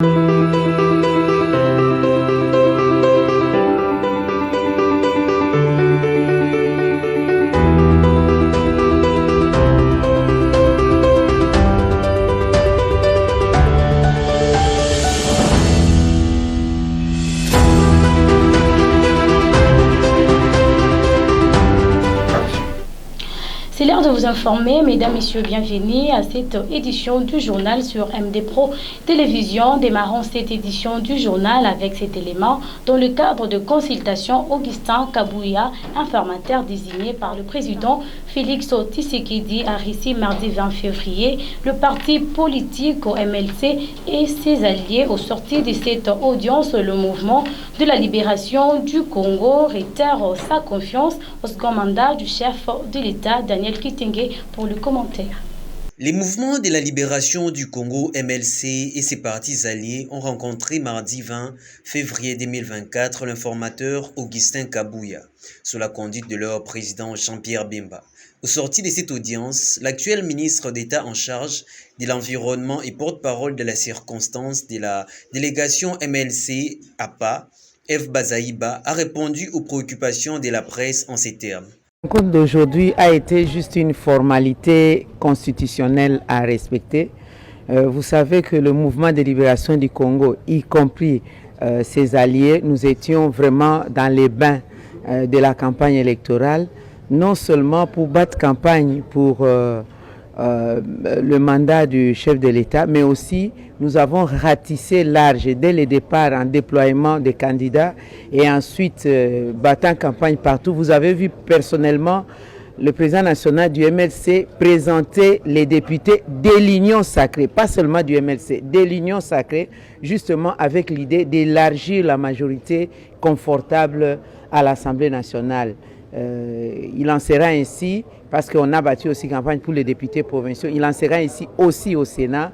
C'est l'heure de vous informer, mesdames, messieurs, bienvenue à cette édition du journal sur MD Pro Télévision. Démarrons cette édition du journal avec cet élément dans le cadre de consultation. Augustin Kabouya, informateur désigné par le président Félix Tshisekedi, a reçu mardi 20 février le parti politique au MLC et ses alliés. Au sortir de cette audience, le mouvement de la libération du Congo réitère sa confiance au second mandat du chef de l'État, Daniel Kitenge, pour le commentaire. Les mouvements de la libération du Congo MLC et ses partis alliés ont rencontré mardi 20 février 2024 l'informateur Augustin Kabouya, sous la conduite de leur président Jean-Pierre Bemba. Au sortir de cette audience, l'actuel ministre d'État en charge de l'environnement et porte-parole de la circonstance de la délégation MLC APA, F. Bazaïba, a répondu aux préoccupations de la presse en ces termes. La rencontre d'aujourd'hui a été juste une formalité constitutionnelle à respecter. Vous savez que le mouvement de libération du Congo, y compris ses alliés, nous étions vraiment dans les bains de la campagne électorale, non seulement pour battre campagne pour le mandat du chef de l'État, mais aussi nous avons ratissé large dès le départ en déploiement des candidats et ensuite battant campagne partout. Vous avez vu personnellement le président national du MLC présenter les députés de l'Union sacrée, pas seulement du MLC, de l'Union sacrée, justement avec l'idée d'élargir la majorité confortable à l'Assemblée nationale. Il en sera ainsi, parce qu'on a battu aussi campagne pour les députés provinciaux, il en sera ainsi aussi au Sénat.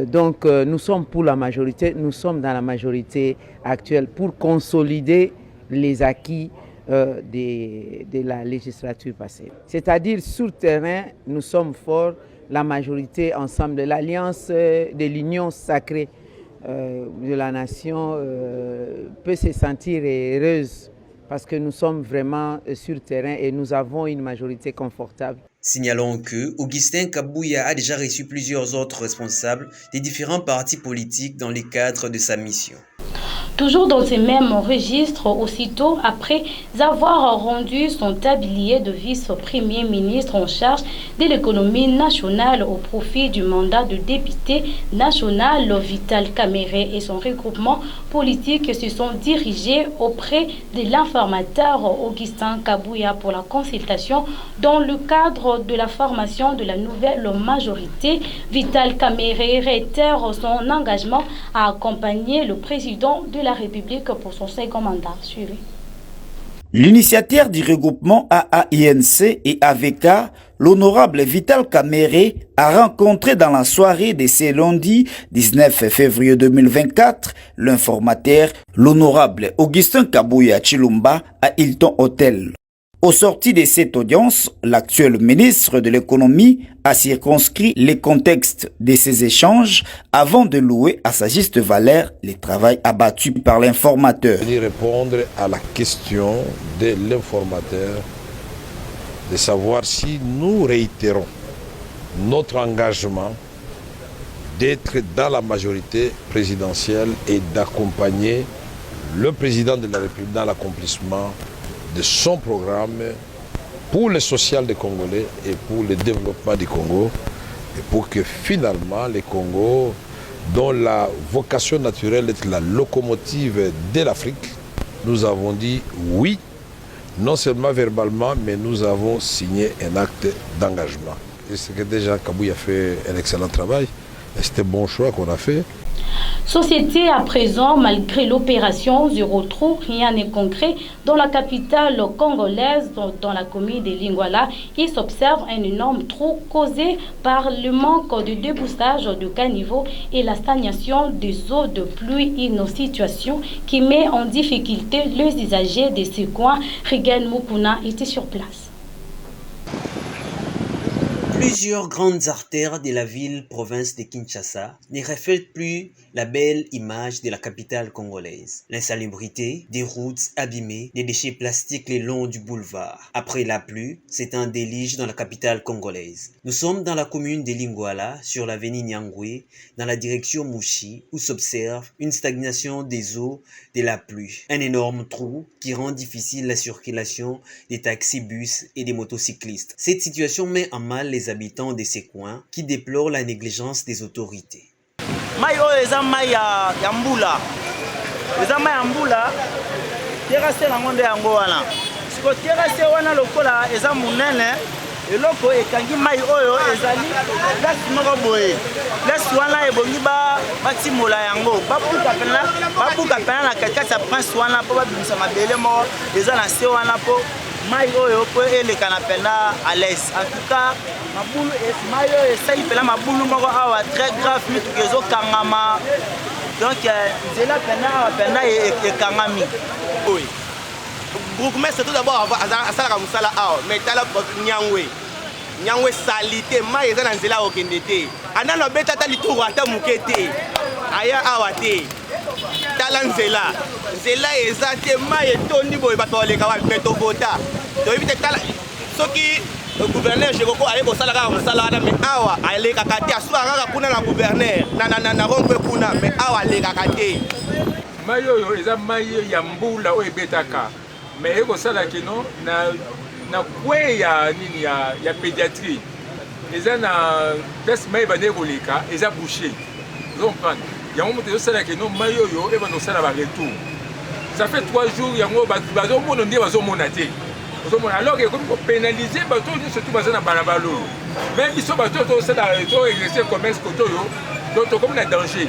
Donc nous sommes pour la majorité, nous sommes dans la majorité actuelle pour consolider les acquis de la législature passée. C'est-à-dire sur le terrain, nous sommes forts, la majorité ensemble de l'alliance de l'union sacrée de la nation peut se sentir heureuse parce que nous sommes vraiment sur le terrain et nous avons une majorité confortable. Signalons que Augustin Kabouya a déjà reçu plusieurs autres responsables des différents partis politiques dans le cadre de sa mission. Toujours dans ces mêmes registres, aussitôt après avoir rendu son tablier de vice-premier ministre en charge de l'économie nationale au profit du mandat de député national, Vital Kamerhe et son regroupement politique se sont dirigés auprès de l'informateur Augustin Kabouya pour la consultation dans le cadre de la formation de la nouvelle majorité. Vital Kamerhe réitère son engagement à accompagner le président de la République pour son second mandat. Suivez. L'initiateur du regroupement AAINC et AVK, l'honorable Vital Kamerhe, a rencontré dans la soirée de ce lundi 19 février 2024 l'informateur, l'honorable Augustin Kabouya Chilumba à Hilton Hotel. Au sorti de cette audience, l'actuel ministre de l'économie a circonscrit les contextes de ces échanges avant de louer à sa juste valeur le travail abattu par l'informateur. Répondre à la question de l'informateur, de savoir si nous réitérons notre engagement d'être dans la majorité présidentielle et d'accompagner le président de la République dans l'accomplissement de son programme pour le social des Congolais et pour le développement du Congo, et pour que finalement les Congos, dont la vocation naturelle est la locomotive de l'Afrique, nous avons dit oui, non seulement verbalement, mais nous avons signé un acte d'engagement. Et c'est que déjà Kabouya a fait un excellent travail, et c'était un bon choix qu'on a fait. Société à présent, malgré l'opération Zéro Trou, rien n'est concret dans la capitale congolaise, dans la commune de Lingwala. Il s'observe un énorme trou causé par le manque de déboussage de caniveaux et la stagnation des eaux de pluie, une situation qui met en difficulté les usagers de ce coin. Regan Mukuna était sur place. Plusieurs grandes artères de la ville-province de Kinshasa ne reflètent plus la belle image de la capitale congolaise. L'insalubrité, des routes abîmées, des déchets plastiques le long du boulevard. Après la pluie, c'est un déluge dans la capitale congolaise. Nous sommes dans la commune de Lingwala, sur l'avenue Nyangwe, dans la direction Mouchi, où s'observe une stagnation des eaux de la pluie. Un énorme trou qui rend difficile la circulation des taxis-bus et des motocyclistes. Cette situation met en mal les habitants de ces coins qui déplorent la négligence des autorités. Mai oyo eza mai ya mbula. Eza mai ya mbula. Terrasse nango nde yango wana. Siko terrasse wana lokola eza munene. Eloko ekangi mai oyo ezali place moko boye. Place wana ebongi batimola yango. Babuka pena na kakati ya prince wana po babimisa mabele moko eza na se wana po mai oyo po eleka na pena à l'aise. En tout cas, mabulu mai oyo esali pena mabulu moko awa très grave mituka ezokangama. Donc nzela pena ekangami. Oui. Bourgmestre c'est tout d'abord asalaka musala awa mais tala Nyangwe salite mai eza na nzela okende te. Anano beta ta lituru ata muke te. Aya awa te. Tala nzela eza te mai etondi boye bato baleka wa meto vota. Donc évite tala soki le gouverneur Jekoko aye kosala kaka mosala wana mais awa alekaka te aswa kaka kuna na gouverneur na rompwe kuna mais awa alekaka te. Mai oyo eza mai ya mbula oyo ebetaka mais ekosala kino na kwe ya nini ya pédiatrie eza na place mai bande koleka eza bouché. Vous comprenez? Yango moto ezosala kino mai oyo ebana kosala ba retour. Ça fait 3 jours yango bazomona nde bazomona te. Alors que comme pénaliser bato surtout bazana balabala oyo. Même biso bato tosala exercer commerce kotoyo donc comme na danger.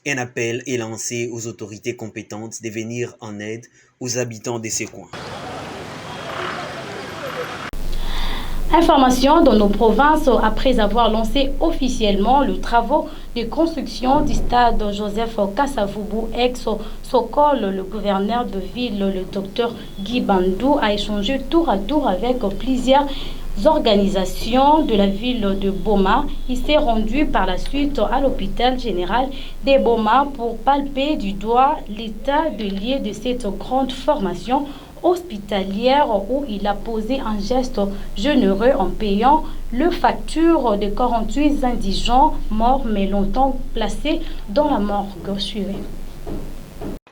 Un appel est lancé aux autorités compétentes de venir en aide aux habitants de ces coins. Information dans nos provinces, après avoir lancé officiellement le travaux de construction du stade Joseph Kasavubu ex-Sokol, le gouverneur de ville, le docteur Guy Bandou, a échangé tour à tour avec plusieurs organisations de la ville de Boma. Il s'est rendu par la suite à l'hôpital général de Boma pour palper du doigt l'état de lieu de cette grande formation hospitalière où il a posé un geste généreux en payant le facture de 48 indigents morts mais longtemps placés dans la morgue. Suivez.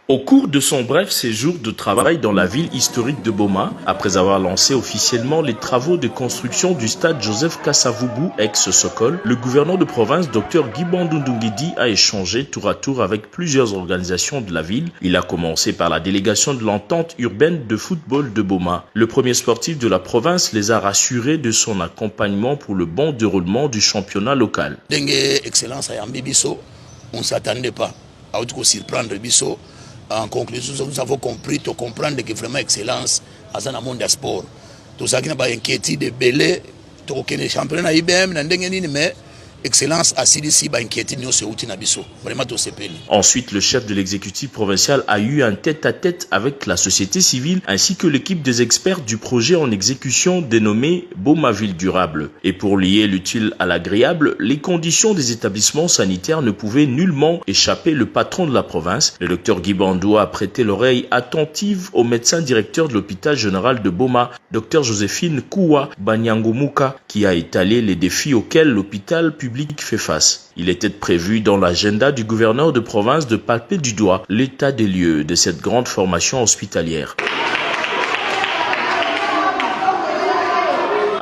Au cours de son bref séjour de travail dans la ville historique de Boma, après avoir lancé officiellement les travaux de construction du stade Joseph Kasavubu ex-Sokol, le gouverneur de province Dr Guy Bandou Ndungidi a échangé tour à tour avec plusieurs organisations de la ville. Il a commencé par la délégation de l'entente urbaine de football de Boma. Le premier sportif de la province les a rassurés de son accompagnement pour le bon déroulement du championnat local. Dengue excellence à Yambibiso, on ne s'attendait pas à surprendre Bisso. En conclusion, nous avons compris, de comprendre que vraiment excellence dans le monde du sport. Tout ça qui n'a pas inquiété de belé, tout le championnat IBM, mais excellence à CDC, inquiété nous c'est outil nabiso. Vraiment tout c'est payé. Ensuite, le chef de l'exécutif provincial a eu un tête-à-tête avec la société civile ainsi que l'équipe des experts du projet en exécution dénommé Boma Ville Durable. Et pour lier l'utile à l'agréable, les conditions des établissements sanitaires ne pouvaient nullement échapper le patron de la province. Le docteur Guy Bandou a prêté l'oreille attentive au médecin directeur de l'hôpital général de Boma, docteur Joséphine Koua Banyangomuka, qui a étalé les défis auxquels l'hôpital public fait face. Il était prévu dans l'agenda du gouverneur de province de palper du doigt l'état des lieux de cette grande formation hospitalière.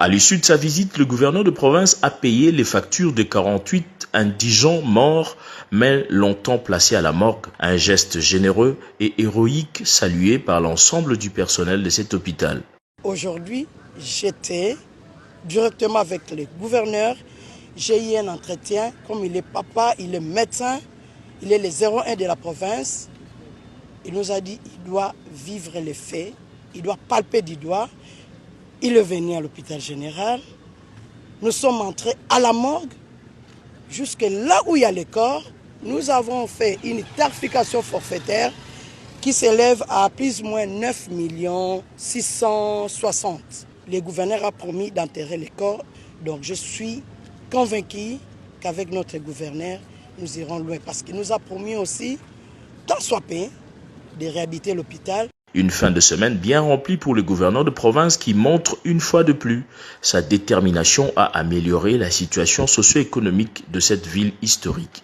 À l'issue de sa visite, le gouverneur de province a payé les factures de 48 indigents morts, mais longtemps placés à la morgue. Un geste généreux et héroïque salué par l'ensemble du personnel de cet hôpital. Aujourd'hui, j'étais directement avec le gouverneur. J'ai eu un entretien, comme il est papa, il est médecin, il est le 01 de la province. Il nous a dit qu'il doit vivre les faits, il doit palper du doigt. Il est venu à l'hôpital général. Nous sommes entrés à la morgue, jusque là où il y a le corps. Nous avons fait une tarification forfaitaire qui s'élève à plus ou moins 9 660 000. Le gouverneur a promis d'enterrer les corps Donc je suis convaincu qu'avec notre gouverneur, nous irons loin parce qu'il nous a promis aussi, tant soit peu, de réhabiliter l'hôpital. Une fin de semaine bien remplie pour le gouverneur de province qui montre une fois de plus sa détermination à améliorer la situation socio-économique de cette ville historique.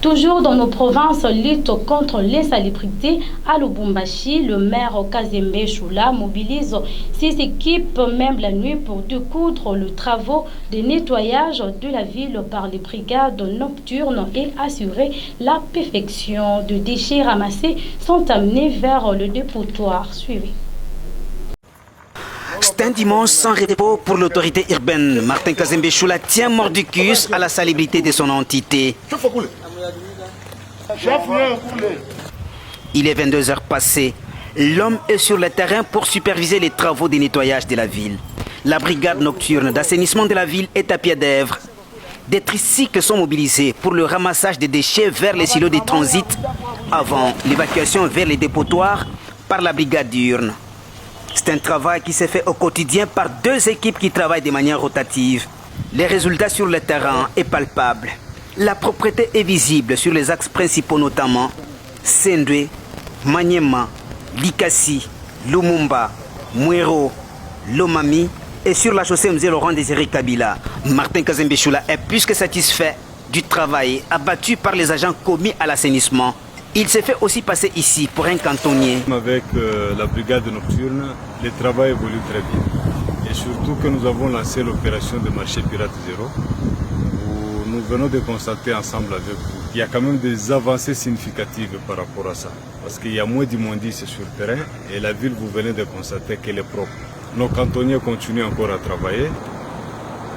Toujours dans nos provinces, lutte contre l'insalubrité à Lubumbashi, le maire Kazembe Choula mobilise ses équipes même la nuit pour découdre le travaux de nettoyage de la ville par les brigades nocturnes et assurer la perfection. De déchets ramassés sont amenés vers le dépotoir. Suivez. C'est un dimanche sans repos pour l'autorité urbaine. Martin Kazembe Choula tient mordicus à la salubrité de son entité. Il est 22 heures passées. L'homme est sur le terrain pour superviser les travaux de nettoyage de la ville. La brigade nocturne d'assainissement de la ville est à pied d'œuvre. Des tricycles sont mobilisés pour le ramassage des déchets vers les silos de transit avant l'évacuation vers les dépotoirs par la brigade diurne. C'est un travail qui se fait au quotidien par 2 équipes qui travaillent de manière rotative. Les résultats sur le terrain est palpable. La propreté est visible sur les axes principaux notamment Sendwe, Maniema, Likasi, Lumumba, Mwero, Lomami et sur la chaussée Mzee Laurent Désiré Kabila. Martin Kazembe Choula est plus que satisfait du travail abattu par les agents commis à l'assainissement. Il s'est fait aussi passer ici pour un cantonnier. Avec la brigade nocturne, le travail évolue très bien. Et surtout que nous avons lancé l'opération de marché pirate zéro. Nous venons de constater ensemble avec vous qu'il y a quand même des avancées significatives par rapport à ça. Parce qu'il y a moins d'immondices sur le terrain et la ville, vous venez de constater qu'elle est propre. Nos cantonniers continuent encore à travailler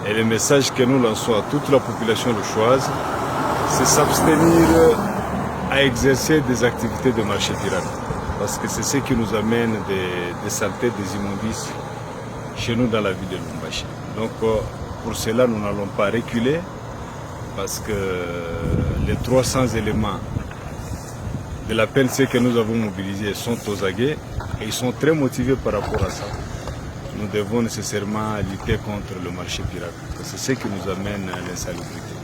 et le message que nous lançons à toute la population louchoise, c'est s'abstenir à exercer des activités de marché pirate. Parce que c'est ce qui nous amène des saletés, des immondices chez nous dans la ville de Lubumbashi. Donc pour cela, nous n'allons pas reculer. Parce que les 300 éléments de la PNC que nous avons mobilisés sont aux aguets et ils sont très motivés par rapport à ça. Nous devons nécessairement lutter contre le marché pirate. C'est ce qui nous amène à l'insalubrité.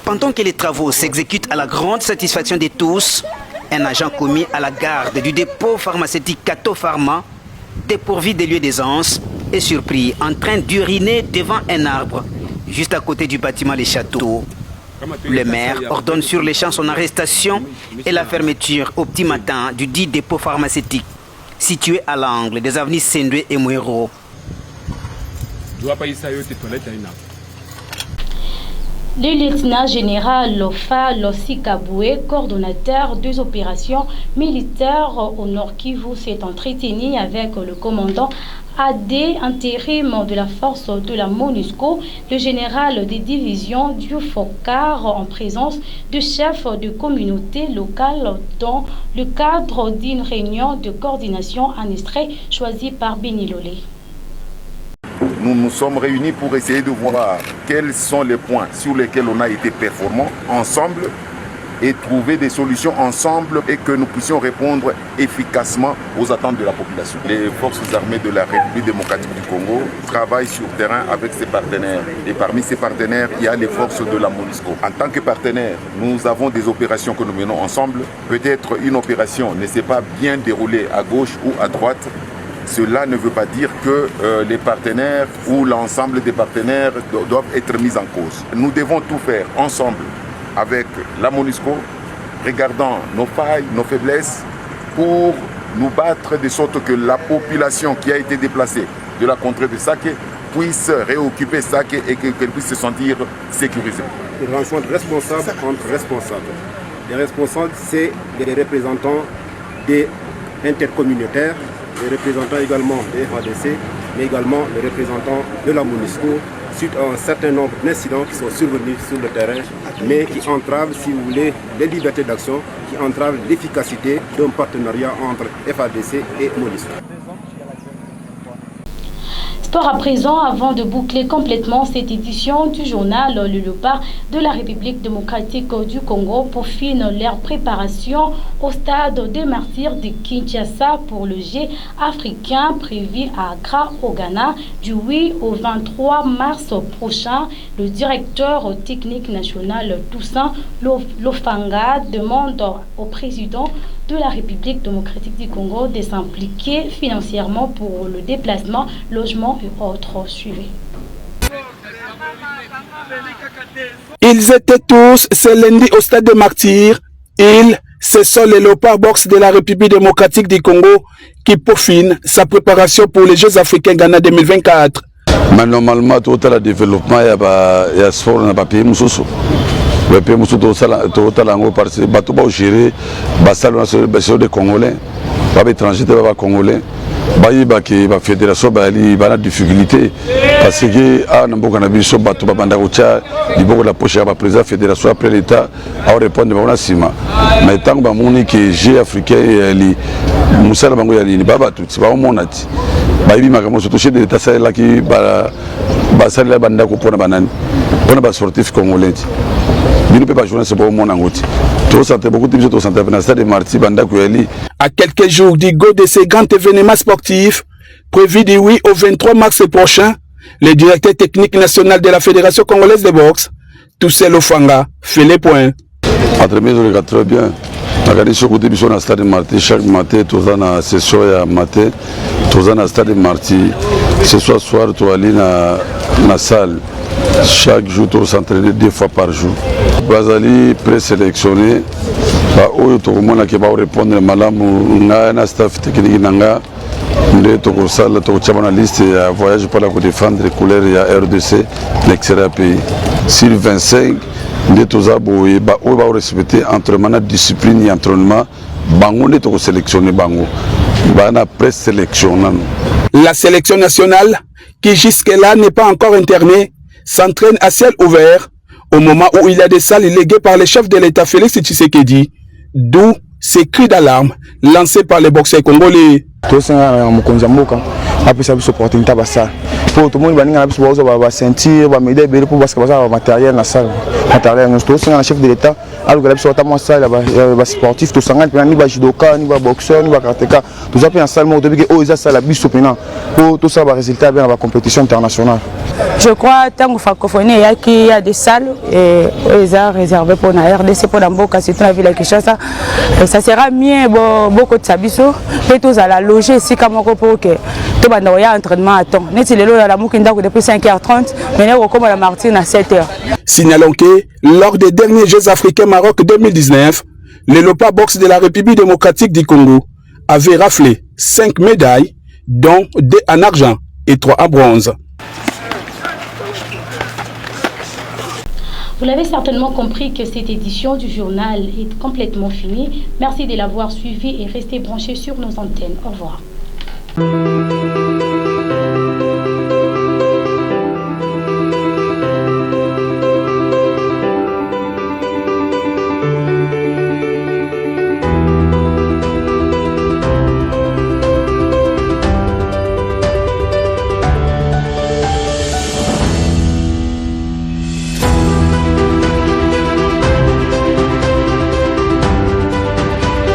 Pendant que les travaux s'exécutent à la grande satisfaction de tous, un agent commis à la garde du dépôt pharmaceutique Kato Pharma, dépourvu des lieux d'aisance, est surpris en train d'uriner devant un arbre, juste à côté du bâtiment Les Châteaux. Le maire ordonne sur les champs son arrestation et la fermeture au petit matin du dit dépôt pharmaceutique situé à l'angle des avenues Sendwe et Mwero. Le lieutenant général Lofa Lossi Kaboué, coordonnateur des opérations militaires au Nord Kivu, s'est entretenu avec le commandant AD intérim de la force de la MONUSCO, le général des divisions du FOCAR en présence du chef de communauté locale dans le cadre d'une réunion de coordination enregistrée choisie par Béni Lolé. Nous nous sommes réunis pour essayer de voir quels sont les points sur lesquels on a été performants ensemble et trouver des solutions ensemble et que nous puissions répondre efficacement aux attentes de la population. Les forces armées de la République démocratique du Congo travaillent sur terrain avec ses partenaires. Et parmi ces partenaires, il y a les forces de la MONUSCO. En tant que partenaires, nous avons des opérations que nous menons ensemble. Peut-être une opération ne s'est pas bien déroulée à gauche ou à droite. Cela ne veut pas dire que les partenaires ou l'ensemble des partenaires doivent être mis en cause. Nous devons tout faire ensemble avec la MONUSCO, regardant nos failles, nos faiblesses, pour nous battre de sorte que la population qui a été déplacée de la contrée de Sake puisse réoccuper Sake et qu'elle puisse se sentir sécurisée. Une rencontre responsable entre responsables. Les responsables, c'est les représentants des intercommunautaires, les représentants également des FADC, mais également les représentants de la MONUSCO, suite à un certain nombre d'incidents qui sont survenus sur le terrain, mais qui entravent, si vous voulez, les libertés d'action, qui entravent l'efficacité d'un partenariat entre FADC et MONUSCO. Sport à présent, avant de boucler complètement cette édition du journal, le Léopard de la République démocratique du Congo peaufine leur préparation au stade des martyrs de Kinshasa pour le Jeu africain prévu à Accra au Ghana du 8 au 23 mars prochain. Le directeur technique national Toussaint Lofanga demande au président de la République démocratique du Congo de s'impliquer financièrement pour le déplacement, logement et autres. Suivez. Ils étaient tous ce lundi au stade de Martyrs. Ce sont les Léopards Box de la République démocratique du Congo qui peaufinent sa préparation pour les Jeux africains Ghana 2024. Mais normalement, tout le développement, il y a sport dans le pays. Le pays parce que bateau va gérer, des Congolais, pas étrangers, pas Congolais. La fédération a des difficultés parce que bateau la poche la président de la fédération après l'État a répondu à Sima. Mais tant que les Jeux africains, les Moussala Bango Yali, les Baba tout, c'est pas au monati. Baïbi Makamo se touche de l'État, c'est là qui va la banda pour la banane, pour la sportif congolais. Il ne peut pas jouer ce bon monde en route. À quelques jours du go de ces grands événements sportifs, prévus du 8 au 23 mars prochain, le directeur technique national de la Fédération congolaise de boxe, Toussaint Lofanga, fait les points. Entre-midi, je regarde très bien. Dans le stade de Marty, chaque matin, tous dans la session matin, tous dans le stade de Marty. Ce soir, tu vas aller dans la salle. Chaque jour, tu vas s'entraîner 2 fois par jour. Bazali présélectionné, tout le monde qui va répondre à la staff technique. La liste de voyage pour la défendre les couleurs et RDC, l'extérieur pays. Sur 25, nous avons respecté entre discipline et entraînement. Nous sélectionné. La sélection nationale, qui jusque-là n'est pas encore internée, s'entraîne à ciel ouvert au moment où il y a des salles léguées par le chef de l'État Félix Tshisekedi, d'où ces cris d'alarme lancés par les boxeurs congolais. Après ça, opportunité à ça. Pour tout le monde, il va sentir, va m'aider pour parce que ça matériel dans la salle. Matériel, nous tous un chef de l'État. Alors que ça tellement ça, il va sportif, tout ça, ni va judoka, ni va boxeur, ni va karatéka. Tout ça en salle, depuis que ça la bise pour tout ça va résulter bien dans la compétition internationale. Je crois tant que francophonie il y a des salles et ils ont réservé pour la RDC pour l'Amboka, c'est la ville de Kinshasa. Ça sera mieux beaucoup de sabiso et tous à la loger ici comme pour que tout le monde ait un entraînement à temps. Nous sommes là depuis 5h30, mais nous sommes à la Martine à 7h. Signalons que lors des derniers Jeux africains Maroc 2019, les Léopards Box de la République démocratique du Congo avaient raflé 5 médailles, dont 2 en argent et 3 en bronze. Vous l'avez certainement compris que cette édition du journal est complètement finie. Merci de l'avoir suivi et restez branchés sur nos antennes. Au revoir.